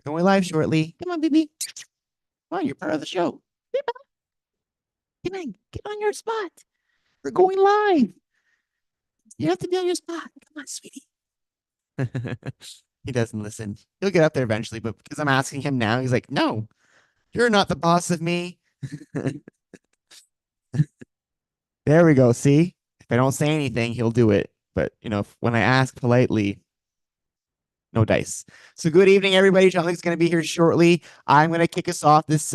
Going live shortly. Come on, baby. Come on, you're part of the show. Get on your spot. We're going live. You have to be on your spot. Come on, sweetie. He doesn't listen. He'll get up there eventually, but because I'm asking him now, he's like, no, you're not the boss of me. There we go. See, if I don't say anything, he'll do it. But, when I ask politely, no dice. So good evening, everybody. Jean-Luc's going to be here shortly. I'm going to kick us off this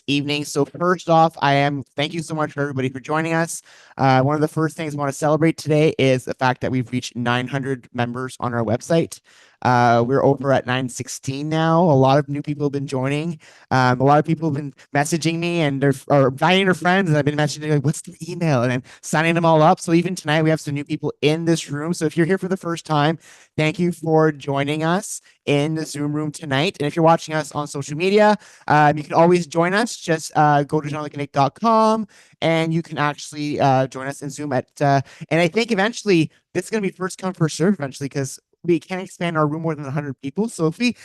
evening. So first off, thank you so much for everybody for joining us. One of the first things I want to celebrate today is the fact that we've reached 900 members on our website. We're over at 916 now. A lot of new people have been joining. A lot of people have been messaging me and inviting their friends, and I've been messaging like, what's the email? And I'm signing them all up. So even tonight, we have some new people in this room. So if you're here for the first time, thank you for joining us in the Zoom room tonight. And if you're watching us on social media, you can always join us. Just go to jeanlucandnick.com and you can actually join us in Zoom and I think eventually this is going to be first come, first serve eventually, because we can't expand our room more than 100 people. So if we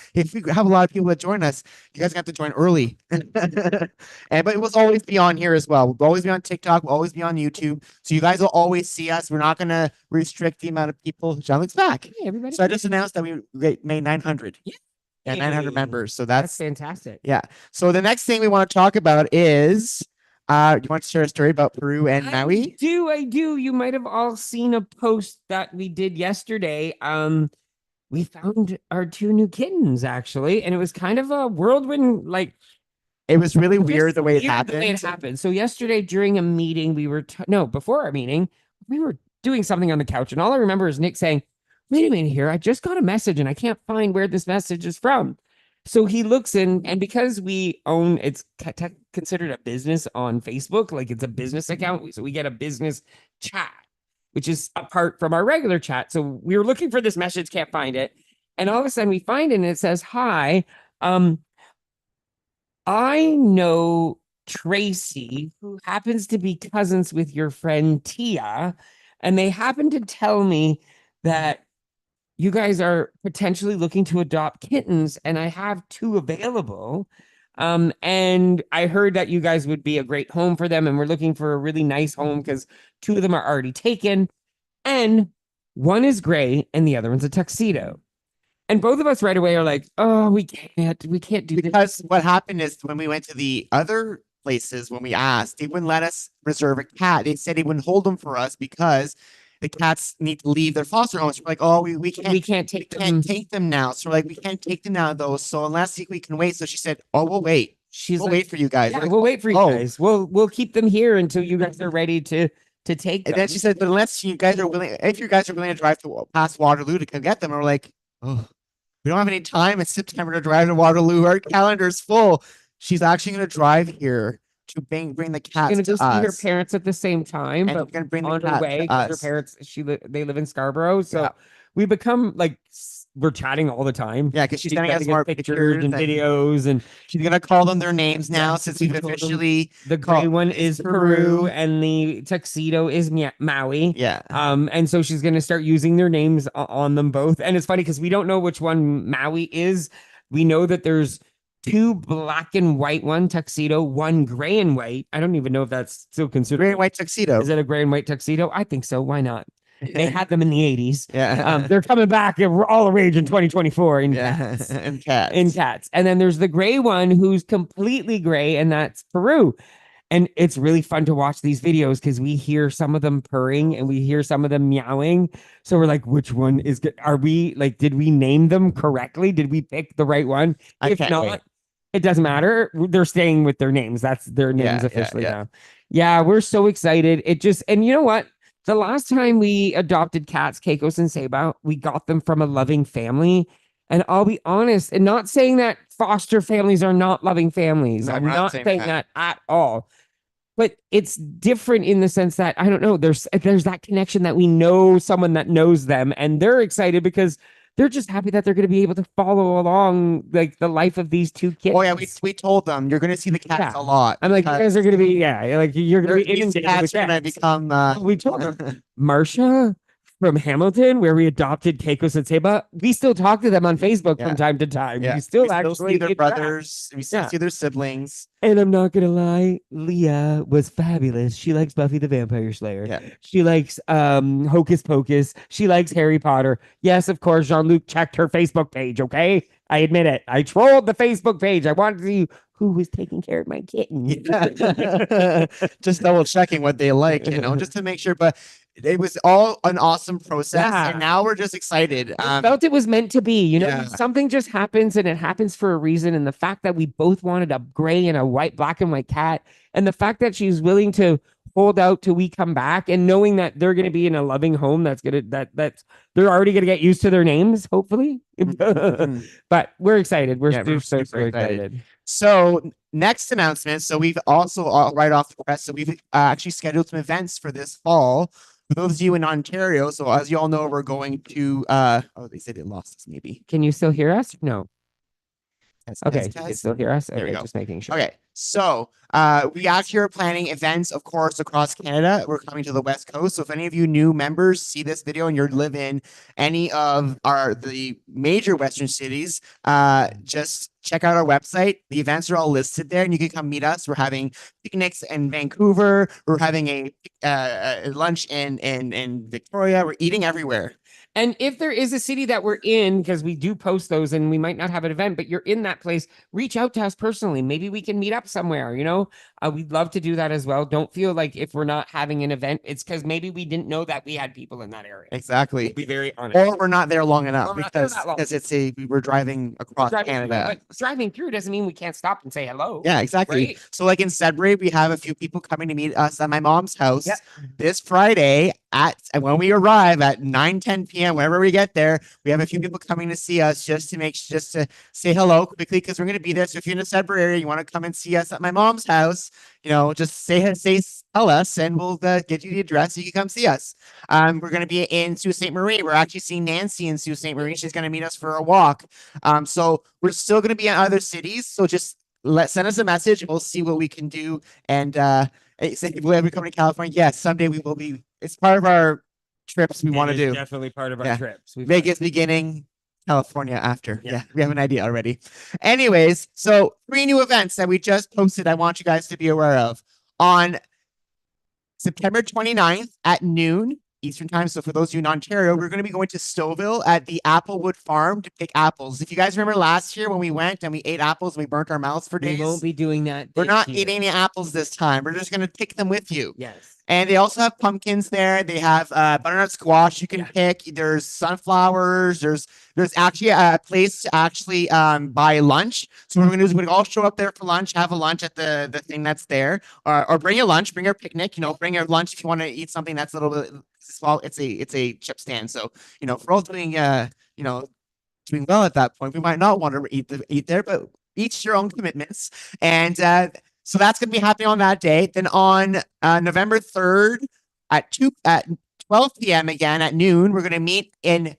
have a lot of people that join us, you guys have to join early. But it will always be on here as well. We'll always be on TikTok. We'll always be on YouTube. So you guys will always see us. We're not going to restrict the amount of people. Jean-Luc's back. Hey, everybody. So I just announced that we made 900. Yeah, 900 members. So that's fantastic. Yeah. So the next thing we want to talk about is you want to share a story about Peru and Maui? I do. You might have all seen a post that we did yesterday. We found our 2 new kittens, actually, and it was kind of a whirlwind, like, it was really weird the way it happened. So yesterday during a meeting, before our meeting, we were doing something on the couch, and all I remember is Nick saying, wait a minute here, I just got a message and I can't find where this message is from. So he looks in, and because we own, it's considered a business on Facebook, like it's a business account. So we get a business chat, which is apart from our regular chat. So we were looking for this message, can't find it. And all of a sudden we find it and it says, hi, I know Tracy, who happens to be cousins with your friend Tia. And they happen to tell me that you guys are potentially looking to adopt kittens, and I have 2 available. And I heard that you guys would be a great home for them, and we're looking for a really nice home because 2 of them are already taken, and one is gray and the other one's a tuxedo. And both of us right away are like, oh, we can't do this. Because what happened is when we went to the other places, when we asked, they wouldn't let us reserve a cat. They said they wouldn't hold them for us because the cats need to leave their foster homes. We're like, oh, we can't take them now. So we're like, we can't take them now though. So unless we can wait. So she said, oh, we'll wait. We'll wait for you guys. Yeah, we'll wait for you guys. We'll keep them here until you guys are ready to take them. And then she said, but unless you guys are willing, if you guys are willing to drive past Waterloo to come get them, and we're like, oh, we don't have any time in September to drive to Waterloo. Our calendar's full. She's actually going to drive here to bring the cats going to go see her parents at the same time, and but going to bring on the her way because her parents they live in Scarborough, so we become like we're chatting all the time. Yeah, because she's sending us more pictures and videos, and she's gonna call them their names now since we've officially. The gray one is Peru, and the tuxedo is Maui. Yeah. And so she's gonna start using their names on them both, and it's funny because we don't know which one Maui is. We know that there's 2 black and white, 1 tuxedo, 1 gray and white. I don't even know if that's still considered gray and white tuxedo. Is it a gray and white tuxedo? I think so. Why not? They had them in the 80s. Yeah. They're coming back all the rage in 2024 in cats. In cats. And then there's the gray one who's completely gray, and that's Peru. And it's really fun to watch these videos because we hear some of them purring and we hear some of them meowing. So we're like, which one is good? Are we like, did we name them correctly? Did we pick the right one? If not, it doesn't matter. They're staying with their names. That's their names officially now. Yeah, we're so excited. And you know what? The last time we adopted cats, Keikos and Seba, we got them from a loving family. And I'll be honest, and not saying that foster families are not loving families. No, I'm not saying that at all. But it's different in the sense that, I don't know, there's that connection that we know someone that knows them, and they're excited because they're just happy that they're going to be able to follow along like the life of these 2 kids. Oh yeah, we told them you're going to see the cats a lot. I'm like, you guys are going to be like you're going to be cats going to become. We told them Marsha, from Hamilton, where we adopted Keikos and Seba. We still talk to them on Facebook Yeah. from time to time. Yeah. We still see actually their interact. brothers. We still Yeah. see their siblings. And I'm not gonna lie, Leah was fabulous. She likes Buffy the Vampire Slayer. Yeah. She likes Hocus Pocus. She likes Harry Potter. Yes, of course, Jean-Luc checked her Facebook page, okay? I admit it. I trolled the Facebook page. I wanted to see who was taking care of my kitten. Yeah. Just double checking what they like, just to make sure. But it was all an awesome process. Yeah. And now we're just excited. I felt it was meant to be. Yeah. Something just happens and it happens for a reason. And the fact that we both wanted a gray and a white, black and white cat, and the fact that she's willing to hold out till we come back, and knowing that they're going to be in a loving home that's they're already going to get used to their names, hopefully. But we're excited. We're so excited. So next announcement. So we've also right off the press. So we've actually scheduled some events for this fall. For those of you in Ontario, so as you all know, we're going to they said it lost us maybe. Can you still hear us? No. Okay, Test. you can still hear us? There we Okay, go. just making sure. Okay, so we actually are planning events, of course, across Canada. We're coming to the West Coast. So if any of you new members see this video and you live in any of the major Western cities, just check out our website. The events are all listed there, and you can come meet us. We're having picnics in Vancouver. We're having a lunch in Victoria. We're eating everywhere. And if there is a city that we're in, because we do post those and we might not have an event, but you're in that place, reach out to us personally. Maybe we can meet up somewhere, we'd love to do that as well. Don't feel like if we're not having an event, it's because maybe we didn't know that we had people in that area. Exactly. To be very honest. Or we're not there long enough because we're driving across Canada. But driving through doesn't mean we can't stop and say hello. Yeah, exactly. Right? So like in Sudbury, we have a few people coming to meet us at my mom's house this Friday when we arrive at 9-10 p.m. Whenever we get there, we have a few people coming to see us just to say hello quickly because we're going to be there. So if you're in the Sudbury area, you want to come and see us at my mom's house, just tell us and we'll get you the address so you can come see us. We're going to be in Sault Ste. Marie. We're actually seeing Nancy in Sault Ste. Marie. She's going to meet us for a walk. So we're still going to be in other cities. So just send us a message. We'll see what we can do. And if we ever come to California, yes, someday we will be. It's part of our trips we want to do. Definitely part of our trips. Vegas beginning, California after. Yeah, we have an idea already. Anyways, so 3 new events that we just posted I want you guys to be aware of. On September 29th at noon Eastern time. So for those of you in Ontario, we're going to be going to Stouffville at the Applewood Farm to pick apples. If you guys remember last year when we went and we ate apples and we burnt our mouths for days. We won't be doing that. We're not eating any apples this time. We're just going to pick them with you. Yes. And they also have pumpkins there. They have butternut squash you can pick. There's sunflowers. There's actually a place to actually buy lunch. So what we're gonna do is we're gonna all show up there for lunch, have a lunch at the thing that's there, or bring your lunch, bring your picnic. Bring your lunch if you want to eat something that's a little bit small. It's a chip stand. So for all doing doing well at that point, we might not want to eat there, but each your own commitments. And so that's going to be happening on that day. Then on November 3rd at 12 p.m. again at noon, we're going to meet in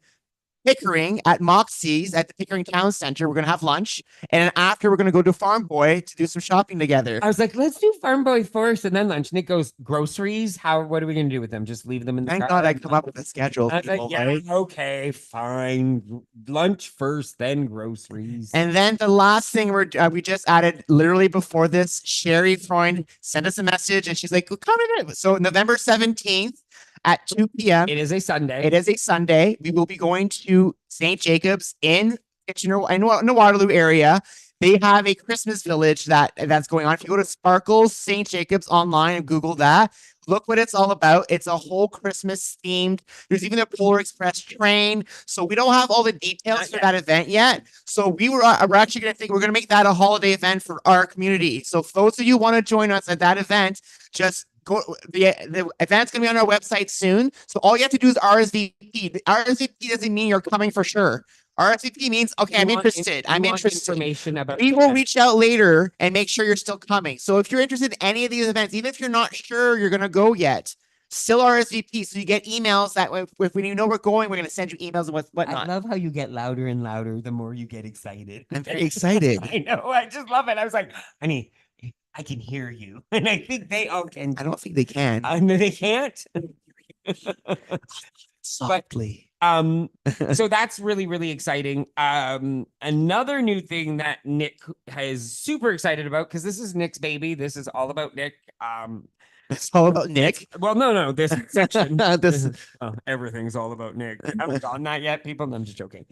Pickering at Moxie's at the Pickering Town Center. We're going to have lunch. And then after, we're going to go to Farm Boy to do some shopping together. I was like, let's do Farm Boy first and then lunch. Nick goes, groceries? What are we going to do with them? Just leave them in the car? Thank God I come up with a schedule. I was like, yeah, okay, fine. Lunch first, then groceries. And then the last thing we just added literally before this, Sherry Freund sent us a message and she's like, well, come in. So November 17th, at 2 p.m. It is a Sunday. It is a Sunday. We will be going to St. Jacob's in Kitchener, in the Waterloo area. They have a Christmas village that's going on. If you go to Sparkles St. Jacob's online and Google that, look what it's all about. It's a whole Christmas themed. There's even a Polar Express train. So we don't have all the details for that event yet. So we're actually going to we're going to make that a holiday event for our community. So if those of you want to join us at that event, just go. The event's going to be on our website soon. So all you have to do is RSVP. The RSVP doesn't mean you're coming for sure. RSVP means, okay, I'm interested. I'm interested. Information about we will reach out later and make sure you're still coming. So if you're interested in any of these events, even if you're not sure you're going to go yet, still RSVP. So you get emails that if when you know we're going, we're going to send you emails and whatnot. I love how you get louder and louder the more you get excited. I'm very excited. I know. I just love it. I was like, honey, I can hear you. And I think they all can. I don't think they can. They can't. Softly. So that's really, really exciting. Another new thing that Nick is super excited about, because this is Nick's baby. This is all about Nick. It's all about Nick. Well, no, this section. This Everything's all about Nick. I haven't gotten that yet, people. I'm just joking.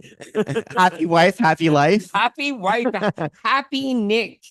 happy wife, happy life. Happy wife, happy Nick.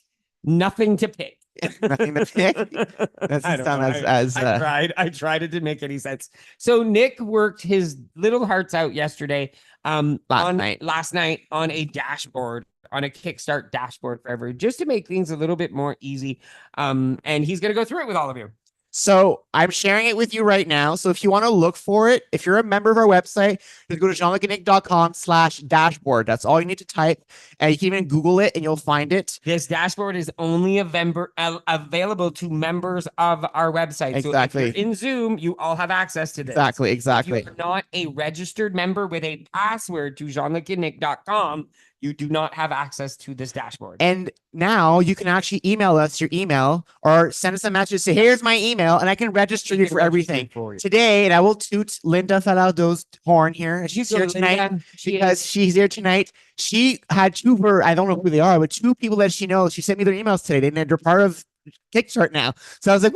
Nothing to pick. Nothing to pick. That doesn't sound as I tried it to make any sense. So Nick worked his little hearts out yesterday. Last night on a dashboard, on a KickStart dashboard for everyone, just to make things a little bit more easy. And he's gonna go through it with all of you. So I'm sharing it with you right now. So if you want to look for it, if you're a member of our website, just go to jeanlucandnick.com/dashboard. That's all you need to type. And you can even Google it and you'll find it. This dashboard is only available to members of our website. Exactly. So if you're in Zoom, you all have access to this. Exactly. If you're not a registered member with a password to jeanlucandnick.com, you do not have access to this dashboard. And now you can actually email us your email or send us a message. Say, here's my email, and I can register you for everything. Today, and I will toot Linda Falardo's horn here. She's here tonight because she's here tonight. She had two of her, I don't know who they are, but two people that she knows. She sent me their emails today, and they're part of KickStart now. So I was like,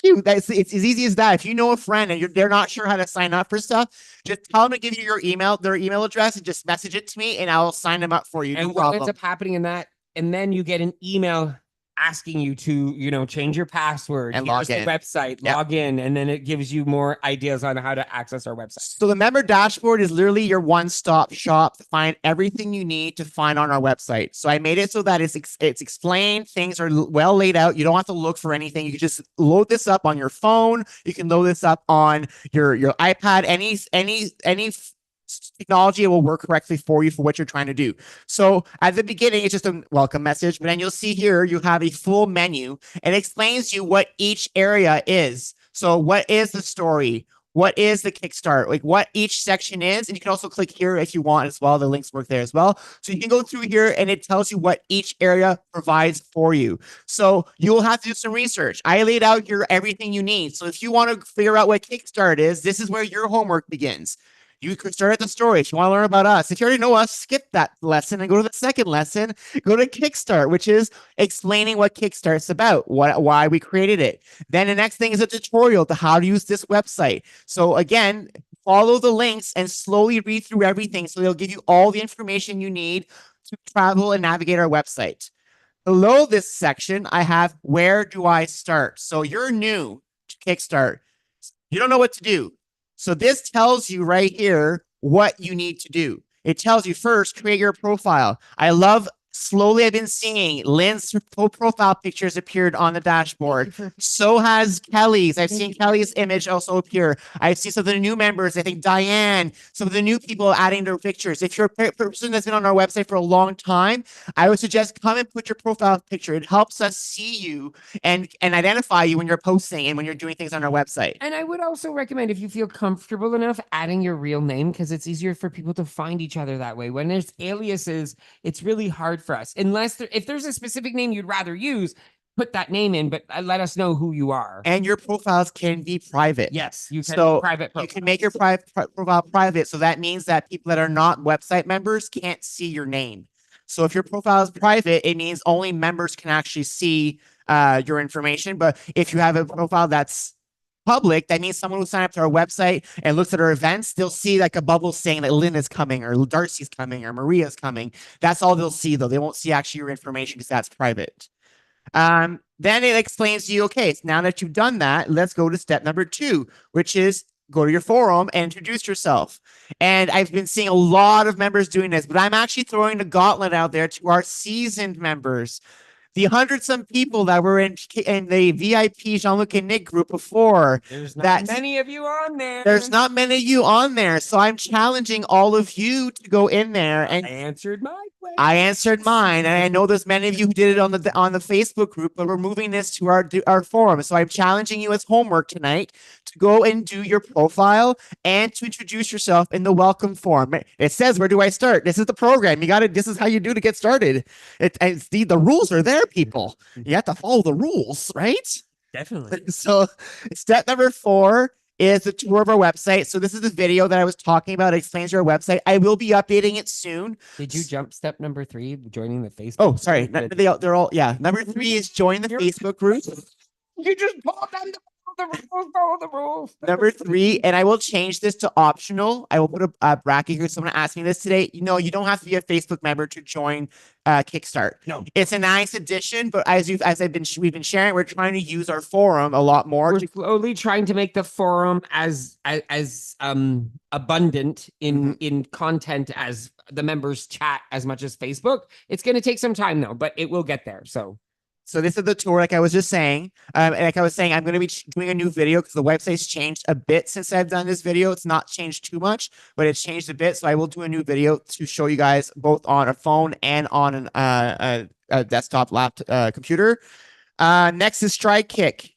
it's as easy as that. If you know a friend and they're not sure how to sign up for stuff, just tell them to give you your email, their email address, and just message it to me, and I'll sign them up for you. And what ends up happening in that, and then you get an email asking you to, change your password and log in. The website, log in, and then it gives you more ideas on how to access our website. So the member dashboard is literally your one-stop shop to find everything you need to find on our website. So I made it so that it's explained, things are well laid out. You don't have to look for anything. You can just load this up on your phone. You can load this up on your iPad, any technology will work correctly for you for what you're trying to do. So at the beginning, it's just a welcome message, but then you'll see here, you have a full menu and it explains you what each area is. So what is the story? What is the Kickstart? Like what each section is. And you can also click here if you want as well. The links work there as well. So you can go through here and it tells you what each area provides for you. So you'll have to do some research. I laid out here everything you need. So if you want to figure out what Kickstart is, this is where your homework begins. You could start at the story. If you want to learn about us, if you already know us, skip that lesson and go to the second lesson. Go to KickStart, which is explaining what KickStart's about, why we created it. Then the next thing is a tutorial to how to use this website. So again, follow the links and slowly read through everything so they'll give you all the information you need to travel and navigate our website. Below this section, I have where do I start? So you're new to KickStart. You don't know what to do. So this tells you right here what you need to do. It tells you first, create your profile. I love slowly I've been seeing Lynn's profile pictures appeared on the dashboard. So has Kelly's. I've seen Kelly's image also appear. I see some of the new members. I think Diane, some of the new people adding their pictures. If you're a person that's been on our website for a long time, I would suggest come and put your profile picture. It helps us see you and identify you when you're posting and when you're doing things on our website. And I would also recommend, if you feel comfortable enough, adding your real name, because it's easier for people to find each other that way. When there's aliases, it's really hard for us. Unless if there's a specific name you'd rather use, put that name in, but let us know who you are. And your profiles can be private. Yes, you can be private. You can make your profile private. So that means that people that are not website members can't see your name. So if your profile is private, it means only members can actually see your information. But if you have a profile that's public, that means someone who signed up to our website and looks at our events, they'll see like a bubble saying that Lynn is coming or Darcy's coming or Maria's coming. That's all they'll see, though. They won't see actually your information because that's private. Then it explains to you, okay, so now that you've done that, let's go to step number 2, which is go to your forum and introduce yourself. And I've been seeing a lot of members doing this, but I'm actually throwing the gauntlet out there to our seasoned members. The 100-some people that were in the VIP Jean-Luc and Nick group before. There's not many of you on there. There's not many of you on there. So I'm challenging all of you to go in there. And I answered my question. I answered mine. And I know there's many of you who did it on the Facebook group, but we're moving this to our forum. So I'm challenging you as homework tonight to go and do your profile and to introduce yourself in the welcome form. It says, where do I start? This is the program. This is how you do to get started. The rules are there, people. You have to follow the rules, right? Definitely. So step number 4 is the tour of our website. So this is the video that I was talking about. It explains our website. I will be updating it soon. Did you jump step number 3, joining the Facebook? Oh, sorry. They're all, yeah. Number 3 is join the Facebook group. You just follow the rules. Number 3, and I will change this to optional. I will put a bracket here. Someone asked me this today. You know, you don't have to be a Facebook member to join KickStart. No, it's a nice addition, but we've been sharing, we're trying to use our forum a lot more. We're slowly trying to make the forum as abundant in content as the members chat as much as Facebook. It's going to take some time though, but it will get there. So this is the tour, like I was just saying. And like I was saying, I'm going to be doing a new video because the website's changed a bit since I've done this video. It's not changed too much, but it's changed a bit. So I will do a new video to show you guys both on a phone and on a desktop laptop computer. Next is Strike Kick.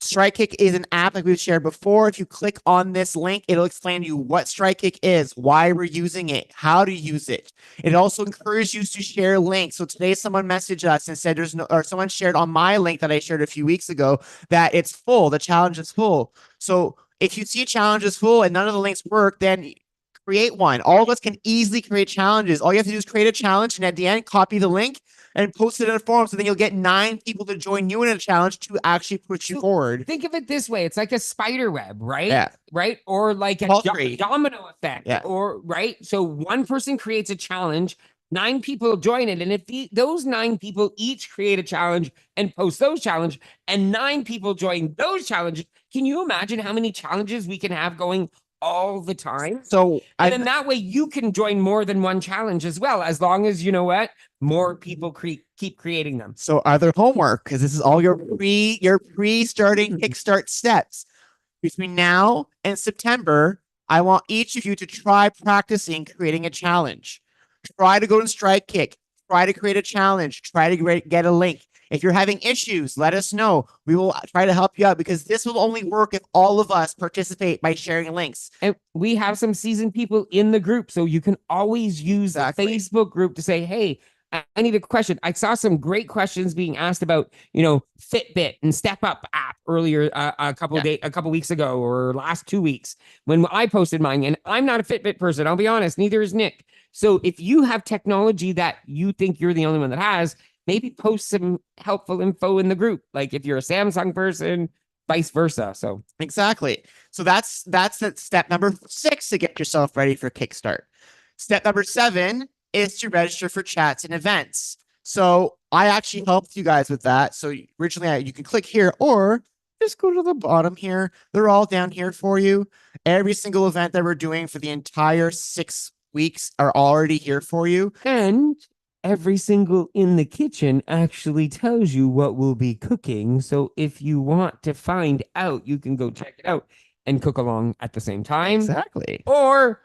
Strike Kick is an app like we've shared before. If you click on this link, it'll explain to you what Strike Kick is, why we're using it, how to use it. It also encourages you to share links. So today someone messaged us and said someone shared on my link that I shared a few weeks ago that it's full, the challenge is full. So if you see a challenge is full and none of the links work, then create one. All of us can easily create challenges. All you have to do is create a challenge and at the end, copy the link and post it in a forum. So then you'll get 9 people to join you in a challenge to actually push you forward. Think of it this way. It's like a spider web, right? Yeah. Right. Or like a domino effect. Yeah. Or right. So one person creates a challenge, 9 people join it. And if those 9 people each create a challenge and post those challenges and 9 people join those challenges, can you imagine how many challenges we can have going all the time? So then that way you can join more than one challenge as well, as long as you know what, more people keep creating them. So other homework, because this is all your pre-starting KickStart steps. Between now and September, I want each of you to try practicing creating a challenge. Try to go to Strike Kick. Try to create a challenge. Try to get a link. If you're having issues, let us know. We will try to help you out because this will only work if all of us participate by sharing links. And we have some seasoned people in the group, so you can always use the Facebook group to say, hey, I need a question. I saw some great questions being asked about, Fitbit and Step Up app earlier a couple weeks ago or last 2 weeks when I posted mine. And I'm not a Fitbit person. I'll be honest. Neither is Nick. So if you have technology that you think you're the only one that has, maybe post some helpful info in the group. Like if you're a Samsung person, vice versa. So exactly. So that's step number 6 to get yourself ready for KickStart. Step number 7 is to register for chats and events. So I actually helped you guys with that. So originally you can click here or just go to the bottom here. They're all down here for you. Every single event that we're doing for the entire 6 weeks are already here for you. And every single in the kitchen actually tells you what we'll be cooking. So if you want to find out, you can go check it out and cook along at the same time. Exactly. Or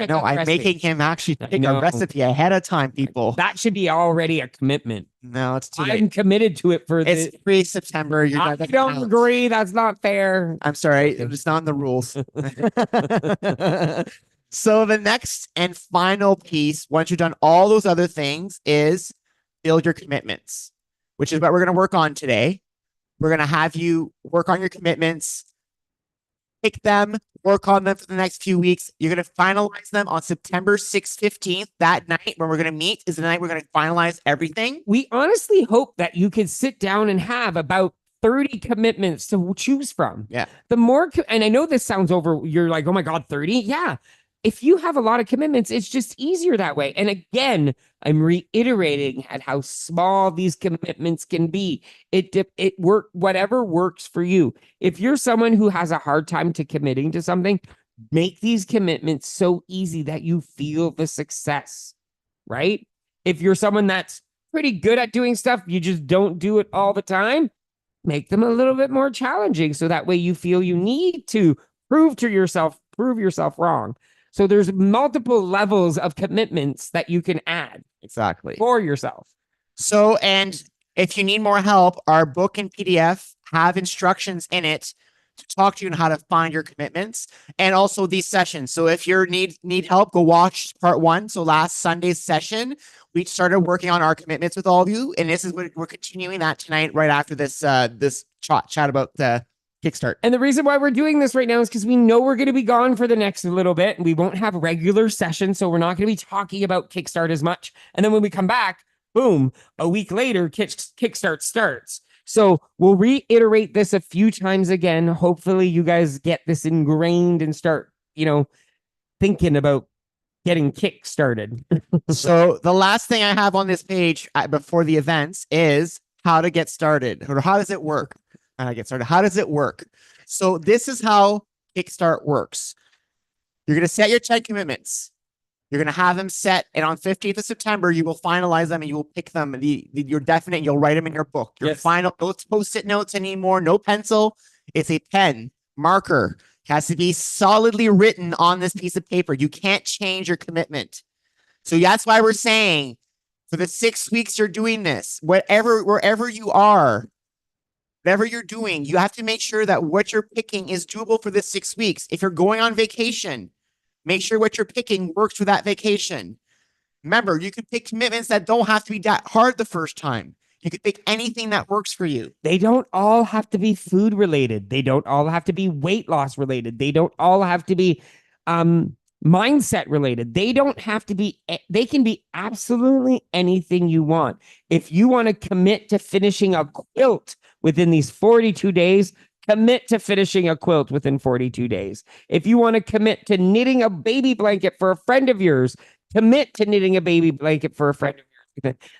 no, I'm making him actually pick a recipe ahead of time, people. That should be already a commitment. No, it's too late. I'm committed to it for it's pre-September. I don't agree. That's not fair. I'm sorry. It's not in the rules. So the next and final piece, once you've done all those other things, is build your commitments, which is what we're going to work on today. We're going to have you work on your commitments, pick them, work on them for the next few weeks. You're going to finalize them on September 6th, 15th. That night when we're going to meet is the night we're going to finalize everything. We honestly hope that you could sit down and have about 30 commitments to choose from. Yeah. The more, and I know this sounds you're like, oh my God, 30. Yeah. If you have a lot of commitments, it's just easier that way. And again, I'm reiterating at how small these commitments can be. Whatever works for you. If you're someone who has a hard time to committing to something, make these commitments so easy that you feel the success, right? If you're someone that's pretty good at doing stuff, you just don't do it all the time, make them a little bit more challenging. So that way you feel you need to prove yourself wrong. So there's multiple levels of commitments that you can add. Exactly. For yourself. So, and if you need more help, our book and PDF have instructions in it to talk to you on how to find your commitments and also these sessions. So if you need help, go watch part 1. So last Sunday's session, we started working on our commitments with all of you. And this is what we're continuing that tonight, right after this, this chat about KickStart. And the reason why we're doing this right now is because we know we're going to be gone for the next little bit and we won't have regular sessions. So we're not going to be talking about KickStart as much. And then when we come back, boom, a week later, KickStart starts. So we'll reiterate this a few times again. Hopefully you guys get this ingrained and start, thinking about getting kick started. So the last thing I have on this page before the events is how to get started, or how does it work? How to get started. How does it work? So this is how KickStart works. You're going to set your 10 commitments. You're going to have them set, and on 15th of September, you will finalize them and you will pick them. You're definite. You'll write them in your book. Your final, no post-it notes anymore, no pencil. It's a pen, marker. It has to be solidly written on this piece of paper. You can't change your commitment. So that's why we're saying for the 6 weeks you're doing this, wherever you are, whatever you're doing, you have to make sure that what you're picking is doable for the 6 weeks. If you're going on vacation, make sure what you're picking works for that vacation. Remember, you can pick commitments that don't have to be that hard the first time. You can pick anything that works for you. They don't all have to be food related. They don't all have to be weight loss related. They don't all have to be mindset related. They don't have to be, they can be absolutely anything you want. If you want to commit to finishing a quilt within these 42 days, commit to finishing a quilt within 42 days. If you want to commit to knitting a baby blanket for a friend of yours, commit to knitting a baby blanket for a friend of yours.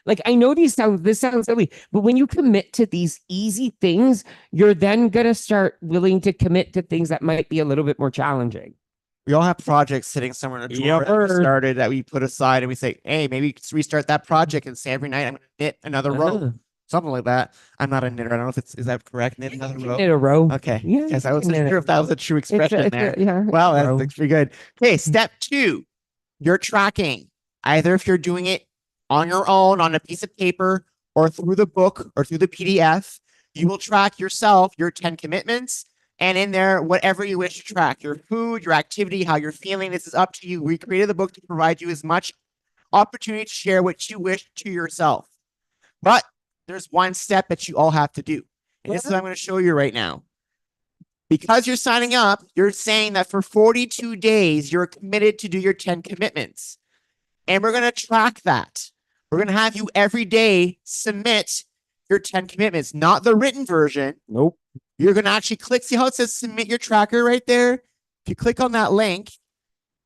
Like, I know this sounds silly, but when you commit to these easy things, you're then going to start willing to commit to things that might be a little bit more challenging. We all have projects sitting somewhere in a drawer that we started that we put aside and we say, hey, maybe restart that project and say every night I'm going to knit another row. Something like that. I'm not a knitter. I don't know if is that correct? Knit another row. Knit a row. Okay. Yeah. Yes, I wasn't sure if that was a true expression there. Yeah. Well, that's pretty good. Okay, step 2. You're tracking. Either if you're doing it on your own on a piece of paper or through the book or through the PDF, you will track yourself, your 10 commitments, and in there, whatever you wish to track, your food, your activity, how you're feeling. This is up to you. We created the book to provide you as much opportunity to share what you wish to yourself. But there's one step that you all have to do. And this is what I'm going to show you right now. Because you're signing up, you're saying that for 42 days, you're committed to do your 10 commitments. And we're going to track that. We're going to have you every day submit your 10 commitments, not the written version. Nope. You're going to actually click, see how it says submit your tracker right there? If you click on that link,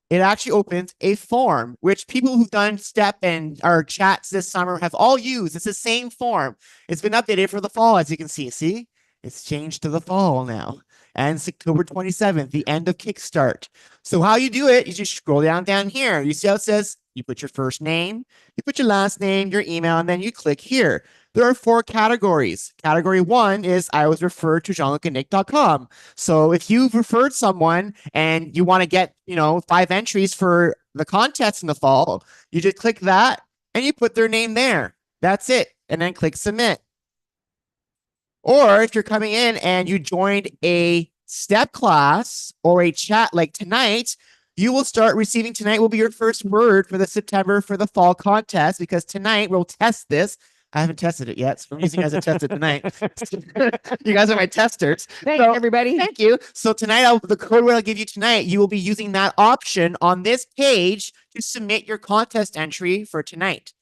it actually opens a form, which people who've done STEP and our chats this summer have all used. It's the same form. It's been updated for the fall, as you can see. See, it's changed to the fall now. And it's October 27th, the end of KickStart. So how you do it, you just scroll down here. You see how it says, you put your first name, you put your last name, your email, and then you click here. There are 4 categories. Category 1 is I was referred to Jean-Luc-and-Nick.com. So if you've referred someone and you want to get, 5 entries for the contest in the fall, you just click that and you put their name there. That's it. And then click submit. Or if you're coming in and you joined a STEP class or a chat like tonight, you will start receiving, tonight will be your first word for the September for the fall contest, because tonight we'll test this. I haven't tested it yet. So for you guys have tested tonight. You guys are my testers. Thanks, everybody. Thank you. So tonight, the code word I'll give you tonight, you will be using that option on this page to submit your contest entry for tonight.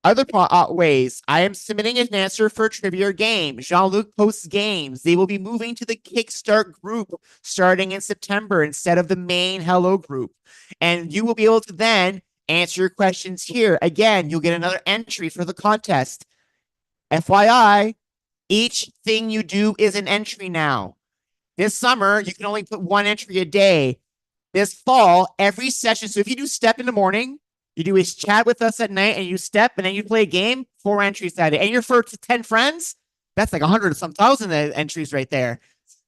Other ways, I am submitting an answer for a trivia game. Jean-Luc posts games. They will be moving to the KickStart group starting in September instead of the main Hello group. And you will be able to then answer your questions here. Again, you'll get another entry for the contest. FYI, each thing you do is an entry now. This summer, you can only put 1 entry a day. This fall, every session, so if you do STEP in the morning, you do is chat with us at night and you STEP and then you play a game, 4 entries that day. And you're for 10 friends, that's like 100 some thousand entries right there.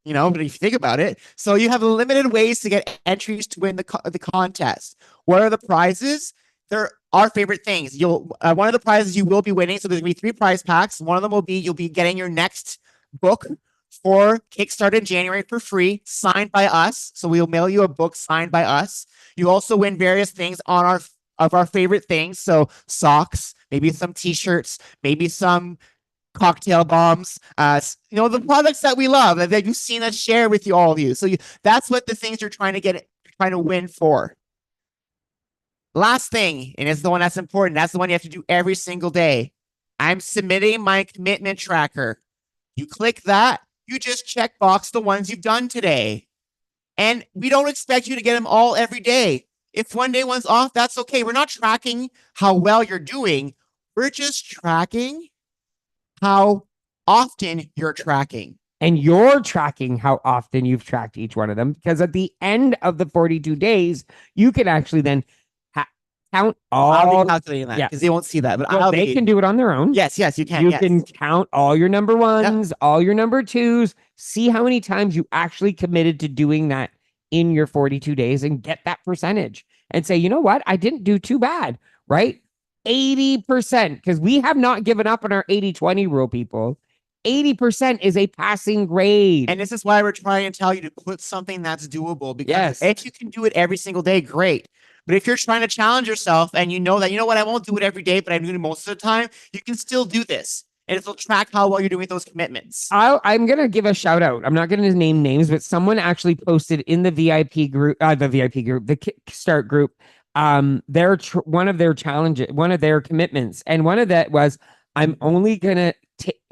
But if you think about it, so you have limited ways to get entries to win the contest. What are the prizes? They're our favorite things. One of the prizes you will be winning. So there's gonna be 3 prize packs. One of them will be you'll be getting your next book for KickStart in January for free, signed by us. So we'll mail you a book signed by us. You also win various things of our favorite things. So socks, maybe some t-shirts, maybe some cocktail bombs, the products that we love that you've seen us share with you, all of you. So that's what the things you're trying to trying to win for. Last thing, and it's the one that's important. That's the one you have to do every single day. I'm submitting my commitment tracker. You click that, you just check box the ones you've done today. And we don't expect you to get them all every day. If one day one's off, that's okay. We're not tracking how well you're doing. We're just tracking how often you're tracking. And you're tracking how often you've tracked each one of them, because at the end of the 42 days, you can actually then count all. I'll be calculating that because they won't see that. But they can do it on their own. Yes, you can. You can count all your number ones, all your number twos, see how many times you actually committed to doing that in your 42 days and get that percentage and say, you know what? I didn't do too bad, right? 80%, because we have not given up on our 80-20 rule, people. 80% is a passing grade. And this is why we're trying to tell you to put something that's doable, because if you can do it every single day, great. But if you're trying to challenge yourself and you know what, I won't do it every day, but I'm doing it most of the time, you can still do this. And it'll track how well you're doing with those commitments. I'm going to give a shout out. I'm not going to name names, but someone actually posted in the VIP group, the KickStart group, one of their challenges, one of their commitments. And one of that was, I'm only going to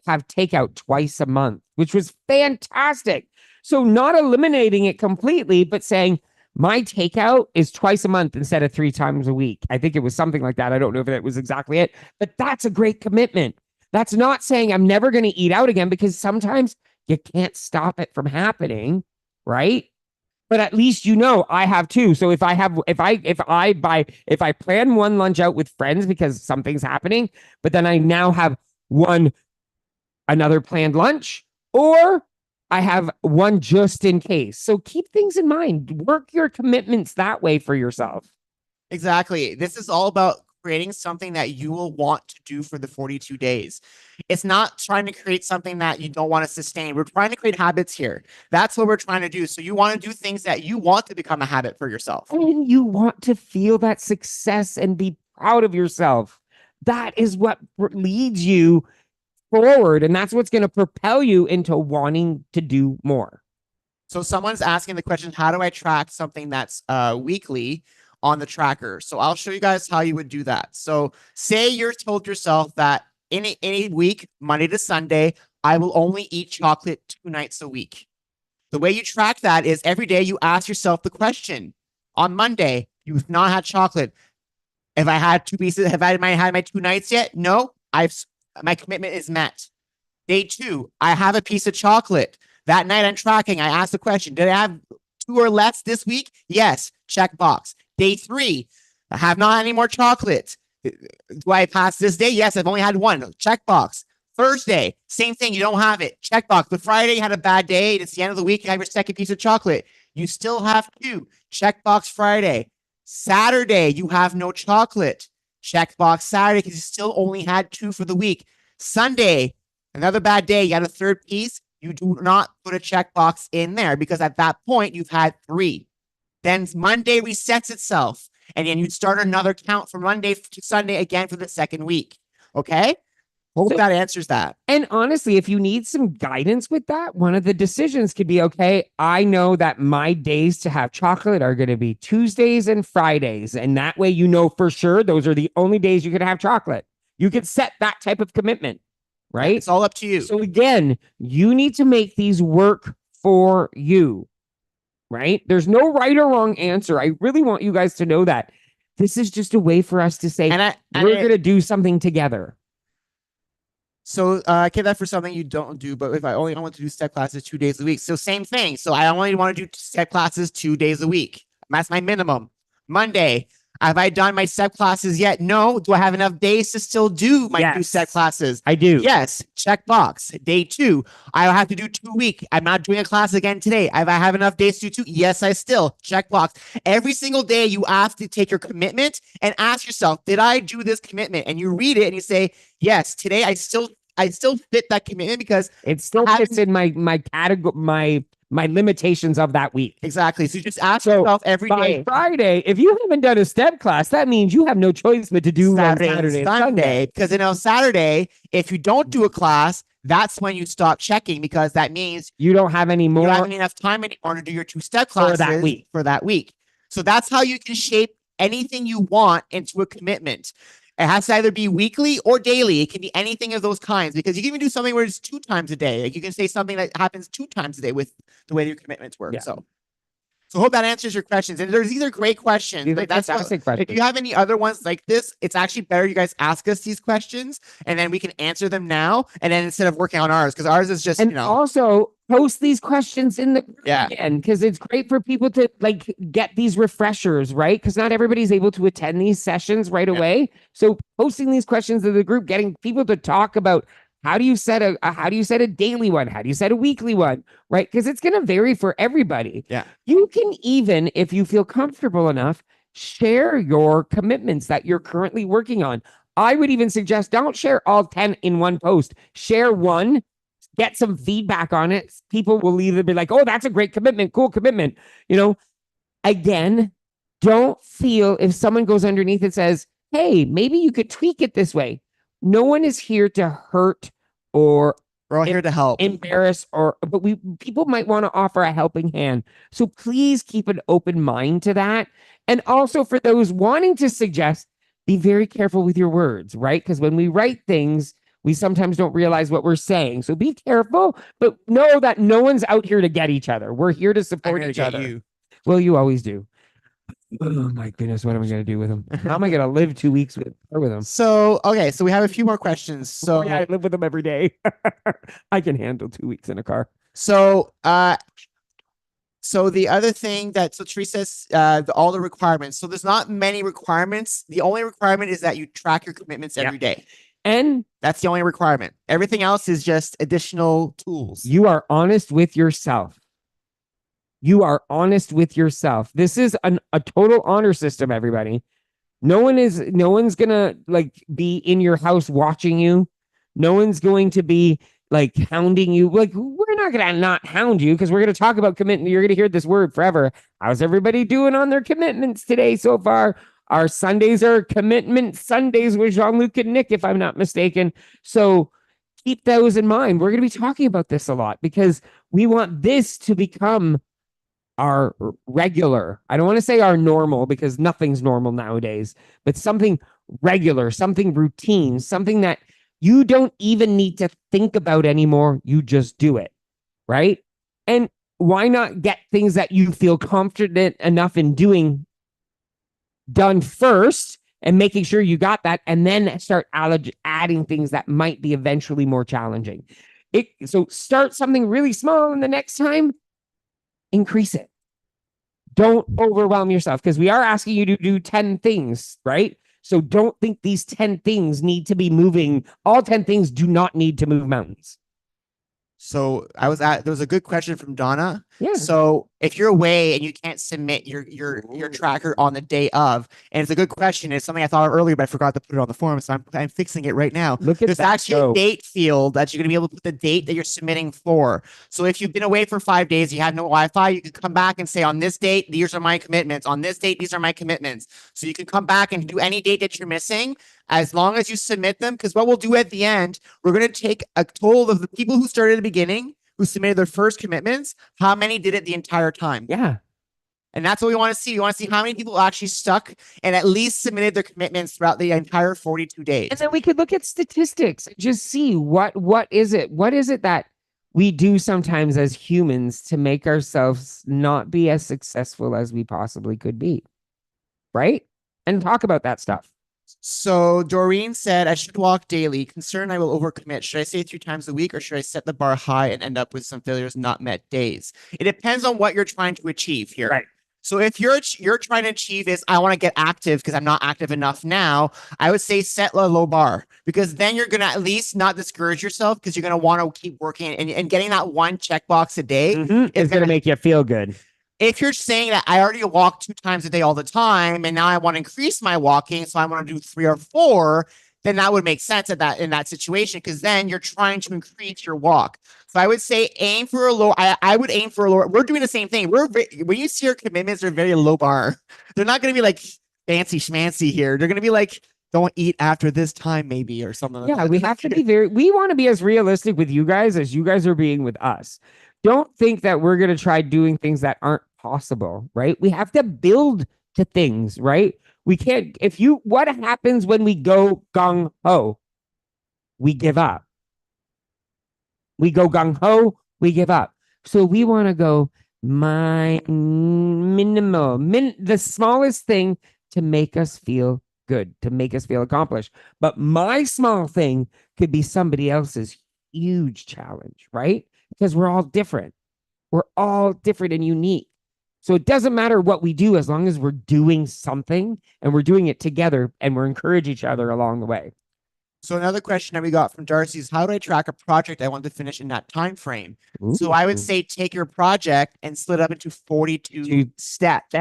have takeout twice a month, which was fantastic. So not eliminating it completely, but saying my takeout is twice a month instead of 3 times a week. I think it was something like that. I don't know if that was exactly it, but that's a great commitment. That's not saying I'm never going to eat out again, because sometimes you can't stop it from happening, right? But at least I have 2. So if I plan one lunch out with friends because something's happening, but then I now have another planned lunch, or I have one just in case. So keep things in mind. Work your commitments that way for yourself. Exactly. This is all about creating something that you will want to do for the 42 days. It's not trying to create something that you don't want to sustain. We're trying to create habits here. That's what we're trying to do. So you want to do things that you want to become a habit for yourself. And you want to feel that success and be proud of yourself. That is what leads you forward. And that's what's going to propel you into wanting to do more. So someone's asking the question, how do I track something that's weekly on the tracker? So I'll show you guys how you would do that. So say you're told yourself that in any week, Monday to Sunday, I will only eat chocolate 2 nights a week. The way you track that is every day you ask yourself the question, on Monday, you've not had chocolate. Have I had 2 pieces? Have I had my 2 nights yet? No, my commitment is met. Day 2, I have a piece of chocolate. That night I'm tracking. I ask the question, did I have 2 or less this week? Yes, check box. Day 3, I have not had any more chocolate. Do I pass this day? Yes, I've only had 1. Check box. Thursday, same thing. You don't have it. Check box. But Friday, you had a bad day. It's the end of the week. You have your second piece of chocolate. You still have 2. Check box Friday. Saturday, you have no chocolate. Check box Saturday because you still only had 2 for the week. Sunday, another bad day. You had a 3rd piece. You do not put a checkbox in there because at that point, you've had 3. Then Monday resets itself. And then you start another count from Monday to Sunday again for the 2nd week. Okay? Hope that answers that. And honestly, if you need some guidance with that, one of the decisions could be, okay, I know that my days to have chocolate are going to be Tuesdays and Fridays. And that way, for sure, those are the only days you can have chocolate. You could set that type of commitment, right? It's all up to you. So again, you need to make these work for you, right? There's no right or wrong answer. I really want you guys to know that this is just a way for us to say, we're going to do something together. So I get that for something you don't do, but if I want to do step classes 2 days a week. So same thing. So I only want to do step classes 2 days a week. That's my minimum. Monday, have I done my step classes yet? No. Do I have enough days to still do my 2 step classes? I do. Yes. Check box. Day 2, I have to do 2 a week. I'm not doing a class again today. If I have enough days to do 2, yes, I still. Check box. Every single day you have to take your commitment and ask yourself, did I do this commitment? And you read it and you say, yes, today I still fit that commitment because it still fits in my category, my my limitations of that week. Exactly. So you just ask yourself every By day. Friday, if you haven't done a step class, that means you have no choice but to do Saturday, on Saturday and and Sunday. Because Saturday, if you don't do a class, that's when you stop checking, because that means you don't have any more. You don't have enough time anymore to do your 2-step classes for that week. So that's how you can shape anything you want into a commitment. It has to either be weekly or daily. It can be anything of those kinds, because you can even do something where it's 2 times a day. Like you can say something that happens 2 times a day with the way your commitments work. Yeah. So hope that answers your questions. And these are great questions. These are fantastic questions. If you have any other ones like this, it's actually better you guys ask us these questions, and then we can answer them now. And then instead of working on ours, because ours is just, also post these questions in the group again, because it's great for people to like get these refreshers, right? Because not everybody's able to attend these sessions right away. So posting these questions in the group, getting people to talk about how do you set a daily one? How do you set a weekly one? Right? Because it's going to vary for everybody. Yeah. You can even, if you feel comfortable enough, share your commitments that you're currently working on. I would even suggest don't share all 10 in one post. Share one, get some feedback on it. People will either be like, oh, that's a great commitment, cool commitment. Again, don't feel if someone goes underneath and says, hey, maybe you could tweak it this way. No one is here to hurt or we're all here to help, embarrass, but people might want to offer a helping hand. So please keep an open mind to that. And also for those wanting to suggest, be very careful with your words, right? Because when we write things, we sometimes don't realize what we're saying. So be careful, but know that no one's out here to get each other. We're here to support each other. Well, you always do. Oh my goodness, what am I going to do with him? How am I going to live 2 weeks with him? So we have a few more questions. So yeah, I live with him every day. I can handle 2 weeks in a car. So the other thing Teresa says, all the requirements. So there's not many requirements. The only requirement is that you track your commitments every day. And that's the only requirement. Everything else is just additional tools. You are honest with yourself. You are honest with yourself. This is a total honor system, everybody. No one's gonna like be in your house watching you. No one's going to be like hounding you. Like, we're not gonna not hound you, because we're gonna talk about commitment. You're gonna hear this word forever. How's everybody doing on their commitments today so far? Our Sundays are commitment Sundays with Jean-Luc and Nick, if I'm not mistaken. So keep those in mind. We're going to be talking about this a lot, because we want this to become our regular. I don't want to say our normal, because nothing's normal nowadays, but something regular, something routine, something that you don't even need to think about anymore. You just do it, right? And why not get things that you feel confident enough in doing done first, and making sure you got that, and then start adding things that might be eventually more challenging. So start something really small, and the next time, increase it. Don't overwhelm yourself, because we are asking you to do 10 things, right? So don't think these 10 things need to be moving. All 10 things do not need to move mountains. So there was a good question from Donna. Yeah. So if you're away and you can't submit your tracker on the day of, and it's a good question. It's something I thought of earlier, but I forgot to put it on the form. So I'm fixing it right now. Look at There's actually a date field that you're going to be able to put the date that you're submitting for. So if you've been away for 5 days, you have no Wi-Fi, you can come back and say, on this date, these are my commitments. On this date, these are my commitments. So you can come back and do any date that you're missing, as long as you submit them. Because what we'll do at the end, we're going to take a total of the people who started at the beginning, who submitted their first commitments, how many did it the entire time. Yeah. And that's what we want to see. We want to see how many people actually stuck and at least submitted their commitments throughout the entire 42 days. And then we could look at statistics and just see what is it? What is it that we do sometimes as humans to make ourselves not be as successful as we possibly could be, right? And talk about that stuff. So Doreen said, I should walk daily. Concerned I will overcommit. Should I say 3 times a week, or should I set the bar high and end up with some failures, not met days? It depends on what you're trying to achieve here. Right. So if you're trying to achieve is, I want to get active because I'm not active enough now, I would say set a low bar, because then you're going to at least not discourage yourself, because you're going to want to keep working, and getting that one checkbox a day is going to make you feel good. If you're saying that I already walk 2 times a day all the time, and now I want to increase my walking, so I want to do 3 or 4, then that would make sense in that situation, because then you're trying to increase your walk. So I would say aim for a low. I would aim for a lower. We're doing the same thing. When you see our commitments, they're very low bar. They're not going to be like fancy schmancy here. They're going to be like, don't eat after this time, maybe, or something like Yeah, that. we have to be we want to be as realistic with you guys as you guys are being with us. Don't think that we're going to try doing things that aren't possible, right? We have to build to things, right? We can't, what happens when we go gung ho? We give up. We go gung ho, we give up. So we want to go the smallest thing to make us feel good, to make us feel accomplished. But my small thing could be somebody else's huge challenge, right? Because we're all different. We're all different and unique. So it doesn't matter what we do as long as we're doing something and we're doing it together and we're encouraging each other along the way. So another question that we got from Darcy is, how do I track a project I want to finish in that time frame? Ooh. So I would say take your project and split it up into 42 steps.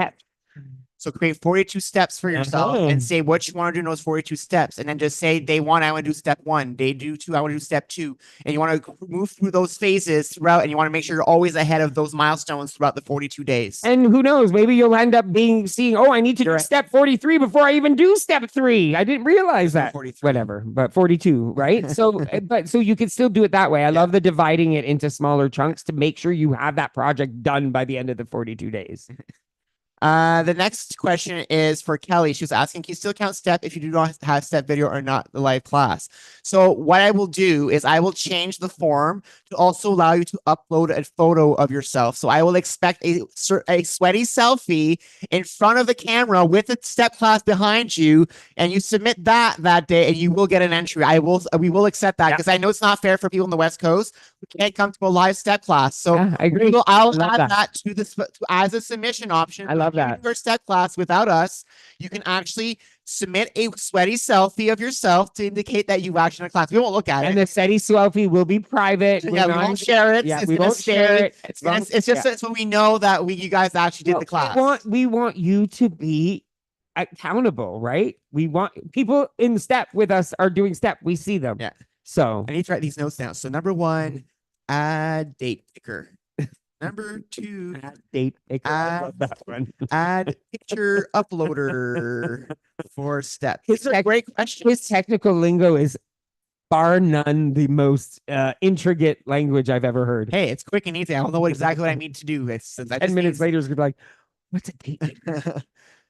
So create 42 steps for yourself and say what you want to do in those 42 steps. And then just say day 1, I want to do step 1. Day 2, I want to do step 2. And you want to move through those phases throughout, and you want to make sure you're always ahead of those milestones throughout the 42 days. And who knows, maybe you'll end up seeing, oh, I need to do step 43 before I even do step 3. I didn't realize that. 43. Whatever, but 42, right? So, so you can still do it that way. I love the dividing it into smaller chunks to make sure you have that project done by the end of the 42 days. The next question is for Kelly. She was asking, can you still count step if you do not have step video or not the live class? So what I will do is I will change the form to also allow you to upload a photo of yourself. So I will expect a sweaty selfie in front of the camera with a step class behind you, and you submit that day, and you will get an entry. We will accept that, because I know it's not fair for people in the West Coast who can't come to a live step class. So I agree. I'll add that to as a submission option. I love that. For step class without us, you can actually submit a sweaty selfie of yourself to indicate that you've actually in a class. We won't look at it. And the sweaty selfie will be private. Yeah, we won't share it. Yeah, we won't share it. It's just so we know that you guys actually did the class. We want you to be accountable, right? We want people in step with us are doing step. We see them. Yeah. So I need to write these notes down. So number 1, add date picker. Number 2, add date picker. I love that one. Add picture uploader for step. It's a great question. His technical lingo is bar none the most intricate language I've ever heard. Hey, it's quick and easy. I don't know exactly what I need to do. 10 minutes later, it's gonna be like, what's a date picker?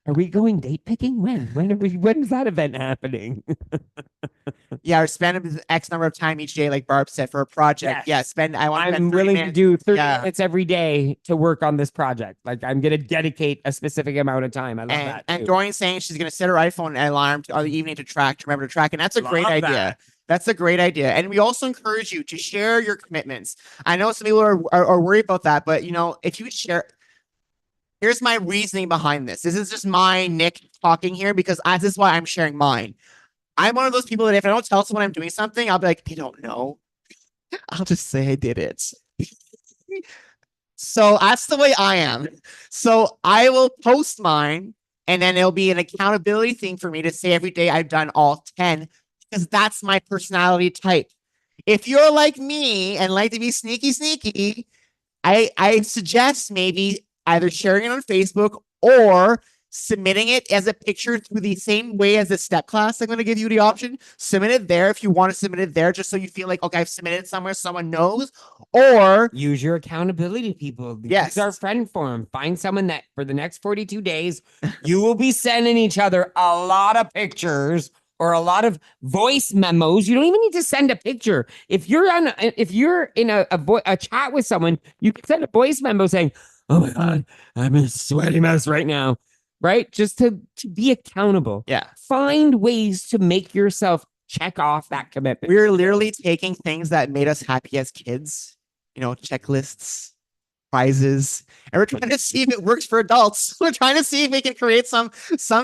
Are we going date picking? When's that event happening? Yeah, or spend X number of time each day, like Barb said, for a project. Yes. Yeah, I'm willing to do 30 minutes every day to work on this project. Like, I'm gonna dedicate a specific amount of time. I love that. And Dorian's saying she's gonna set her iPhone alarm on the evening to remember to track, and that's a great idea. That's a great idea. And we also encourage you to share your commitments. I know some people are worried about that, but if you share. Here's my reasoning behind this. This is just my Nick talking here, because this is why I'm sharing mine. I'm one of those people that if I don't tell someone I'm doing something, I'll be like, they don't know. I'll just say I did it. So that's the way I am. So I will post mine, and then it'll be an accountability thing for me to say every day I've done all 10, because that's my personality type. If you're like me and like to be sneaky, I suggest maybe either sharing it on Facebook or submitting it as a picture through the same way as the step class. I'm going to give you the option. Submit it there if you want to submit it there, just so you feel like, okay, I've submitted somewhere, someone knows. Or use your accountability people. Yes. Use our friend form. Find someone that for the next 42 days, you will be sending each other a lot of pictures or a lot of voice memos. You don't even need to send a picture. If you're in a chat with someone, you can send a voice memo saying, oh my God, I'm in a sweaty mess right now. Right? Just to be accountable. Yeah. Find ways to make yourself check off that commitment. We're literally taking things that made us happy as kids, checklists, prizes, and we're trying to see if it works for adults. We're trying to see if we can create some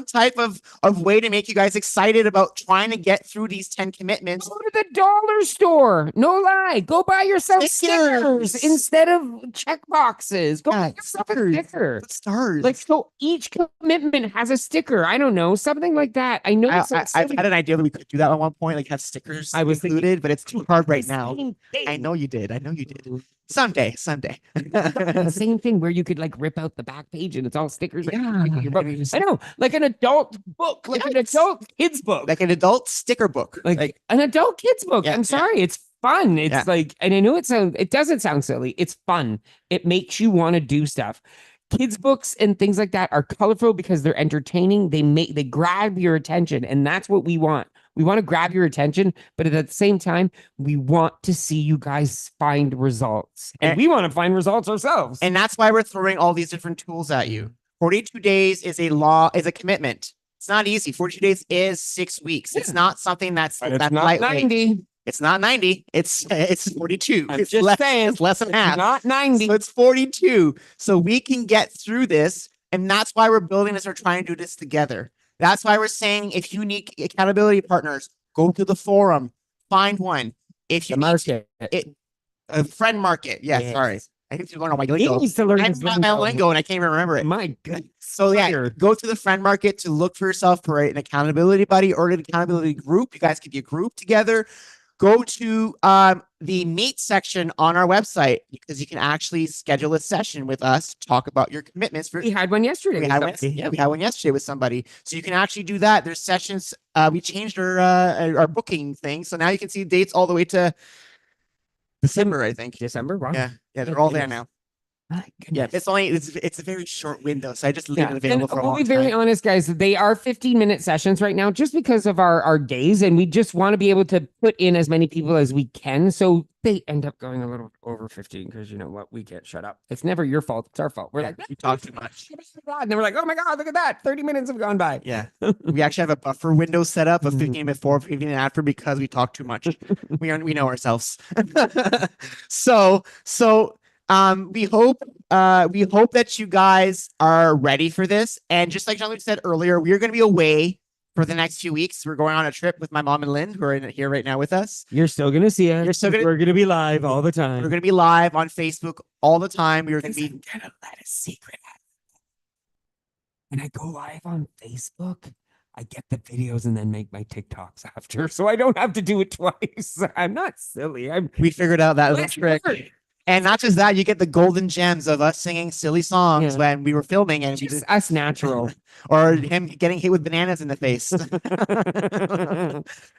type of way to make you guys excited about trying to get through these 10 commitments. Go to the dollar store. No lie. Go buy yourself stickers instead of check boxes. Go buy yourself a sticker. Stars. Like, so each commitment has a sticker. I don't know, something like that. I know I've had an idea that we could do that at one point, like have stickers included, but it's too hard right now. I know you did. Someday. The same thing where you could like rip out the back page and it's all stickers. Yeah. I know, like an adult book, like an adult kids book, like an adult sticker book, like an adult kids book. Yeah, I'm sorry, it's fun. It's like, and I know it doesn't sound silly. It's fun. It makes you want to do stuff. Kids books and things like that are colorful because they're entertaining. They grab your attention, and that's what we want. We want to grab your attention, but at the same time, we want to see you guys find results. And we want to find results ourselves. And that's why we're throwing all these different tools at you. 42 days is a commitment. It's not easy. 42 days is 6 weeks. It's not something that's not lightweight. 90. It's not 90. It's 42. It's just saying. It's less than half. Not 90. So it's 42. So we can get through this. And that's why we're building this. We're trying to do this together. That's why we're saying if you need accountability partners, go to the forum, find one. If you a friend market. Yeah, sorry. I think you learn all my lingo. He needs to learn my lingo and I can't even remember it. My goodness. So yeah, go to the friend market to look for yourself for an accountability buddy or an accountability group. You guys could be a group together. Go to the meet section on our website because you can actually schedule a session with us to talk about your commitments. We had one yesterday. We had one yesterday with somebody. So you can actually do that. There's sessions. We changed our booking thing. So now you can see dates all the way to December, I think. December? Wow. Yeah, they're all there now. Yeah, it's a very short window, so I just leave it available for a long time. We'll be very honest, guys. They are 15-minute sessions right now, just because of our days, and we just want to be able to put in as many people as we can. So they end up going a little over 15 because you know what, we can't shut up. It's never your fault; it's our fault. We're like, you talk too much, and then we're like, oh my god, look at that! 30 minutes have gone by. Yeah, we actually have a buffer window set up of 15 before, 15 after because we talk too much. we know ourselves. So. We hope that you guys are ready for this. And just like Jean-Luc said earlier, we're going to be away for the next few weeks. We're going on a trip with my mom and Lynn, who are here right now with us. You're still going to see us. We're going to be live all the time. We're going to be live on Facebook all the time. We're going to be let a secret out. When I go live on Facebook, I get the videos and then make my TikToks after, so I don't have to do it twice. I'm not silly. We figured out that little trick. And not just that, you get the golden gems of us singing silly songs when we were filming, and just us natural, or him getting hit with bananas in the face.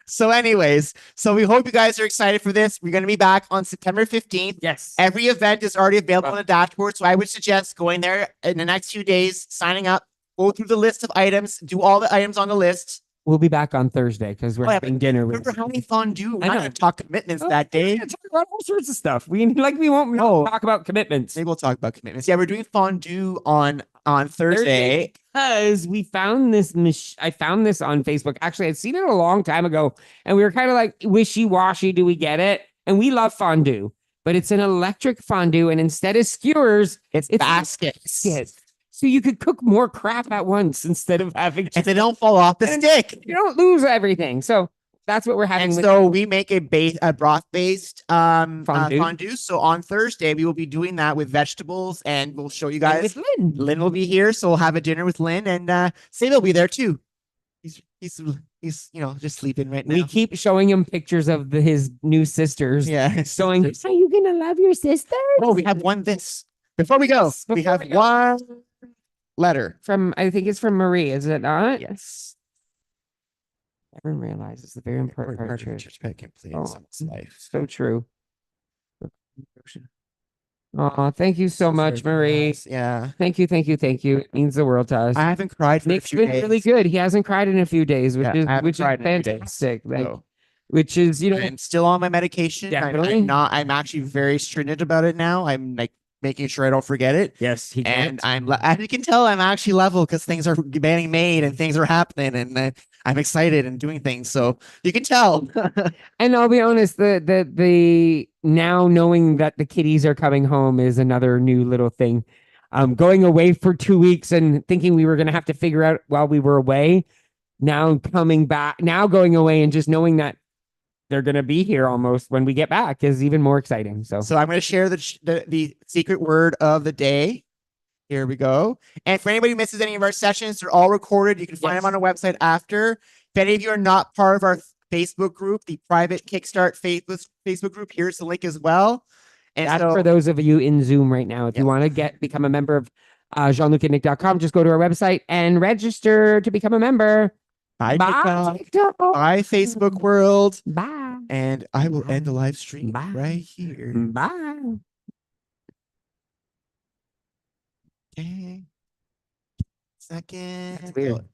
So, anyways, we hope you guys are excited for this. We're going to be back on September 15th. Yes, every event is already available on the dashboard, so I would suggest going there in the next few days, signing up, go through the list of items, do all the items on the list. We'll be back on Thursday because we're having dinner. We're having fondue. We're not going to talk commitments that day. Talk about all sorts of stuff. We won't talk about commitments. Maybe we'll talk about commitments. Yeah, we're doing fondue on Thursday because we found this. I found this on Facebook. Actually, I'd seen it a long time ago, and we were kind of like wishy-washy. Do we get it? And we love fondue, but it's an electric fondue, and instead of skewers, it's baskets. So you could cook more crap at once instead of having. And they don't fall off the stick. You don't lose everything. So that's what we're having. And so we make a broth-based fondue. So on Thursday, we will be doing that with vegetables, and we'll show you guys. And with Lynn. Lynn will be here, so we'll have a dinner with Lynn, and Sable will be there too. He's just sleeping right now. We keep showing him pictures of his new sisters. Yeah. Showing, are you going to love your sisters? Oh, we have one Before we go, we have one letter from, I think it's from Marie, is it not? Yes. Everyone realizes the very important part of church can play in someone's life. So true. Oh, thank you so much, Marie. Yeah. Thank you. It means the world to us. I haven't cried for Nick's been really good. He hasn't cried in a few days, which is fantastic. Which is, I'm still on my medication. Definitely. I'm actually very stringent about it now. I'm like making sure I don't forget it. Yes, as you can tell, I'm actually level because things are getting made and things are happening, and I'm excited and doing things. So you can tell. And I'll be honest, the now knowing that the kitties are coming home is another new little thing. Going away for 2 weeks and thinking we were gonna have to figure out while we were away. Now coming back, now going away and just knowing that they're gonna be here almost when we get back is even more exciting. So So I'm going to share the secret word of the day. Here we go. And for anybody who misses any of our sessions, they're all recorded. You can find them on our website after. If any of you are not part of our Facebook group, the private KickStart Facebook group, here's the link as well. And that's so, for those of you in Zoom right now. If you want to become a member of Jean-Luc and Nick.com, just go to our website and register to become a member. bye, Bye, TikTok. Bye, Facebook world. Bye. And I will end the live stream Bye. right here. Bye. Okay. Second. That's weird.